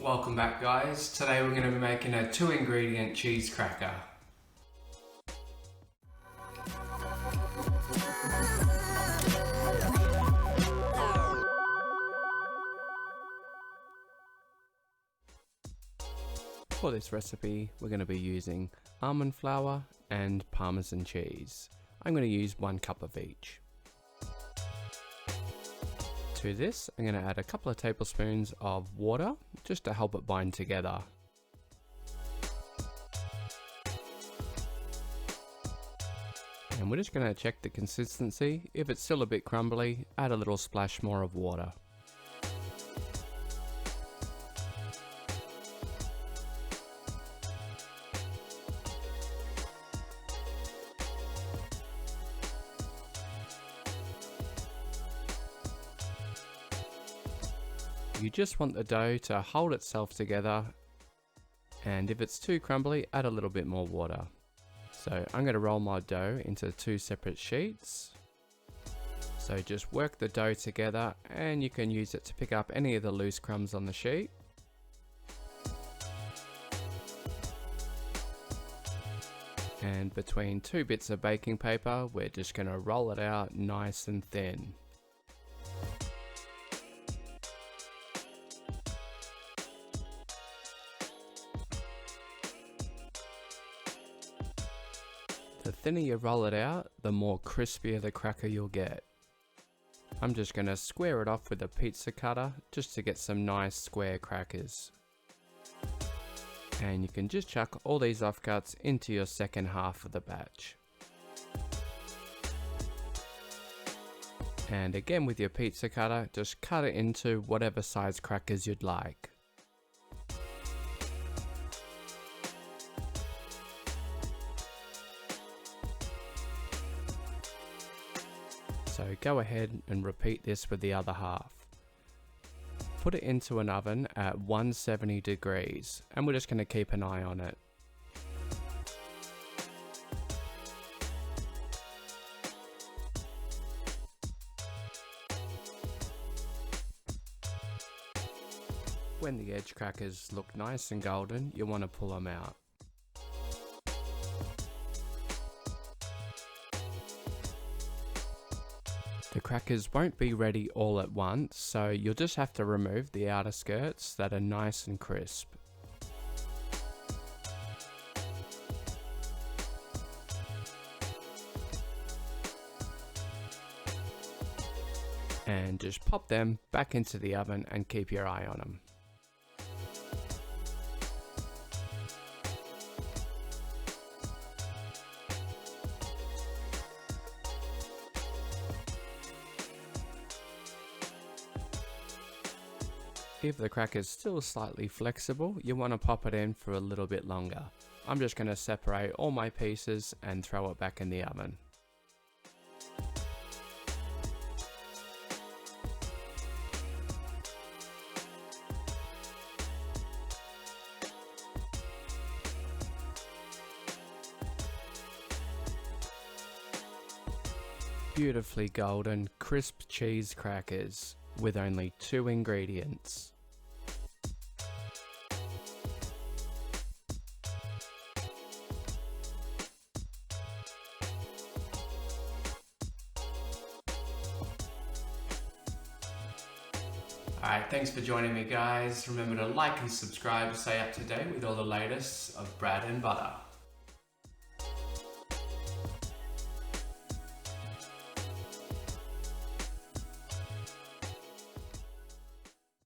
Welcome back, guys. Today we're going to be making a 2-ingredient cheese cracker. For this recipe we're going to be using almond flour and Parmesan cheese. I'm going to use 1 cup of each. To this I'm going to add a couple of tablespoons of water just to help it bind together. And we're just going to check the consistency. If it's still a bit crumbly, add a little splash more of water. You just want the dough to hold itself together, and if it's too crumbly, add a little bit more water. So I'm going to roll my dough into 2 separate sheets. So just work the dough together and you can use it to pick up any of the loose crumbs on the sheet. And between 2 bits of baking paper, we're just going to roll it out nice and thin. The thinner you roll it out, the more crispier the cracker you'll get. I'm just going to square it off with a pizza cutter just to get some nice square crackers. And you can just chuck all these offcuts into your second half of the batch. And again with your pizza cutter, just cut it into whatever size crackers you'd like. So go ahead and repeat this with the other half. Put it into an oven at 170 degrees and we're just going to keep an eye on it. When the edge crackers look nice and golden, you want to pull them out. The crackers won't be ready all at once, so you'll just have to remove the outer skirts that are nice and crisp. And just pop them back into the oven and keep your eye on them. If the cracker is still slightly flexible, you want to pop it in for a little bit longer. I'm just going to separate all my pieces and throw it back in the oven. Beautifully golden, crisp cheese crackers with only 2 ingredients. Alright, thanks for joining me, guys. Remember to like and subscribe to stay up to date with all the latest of bread and butter.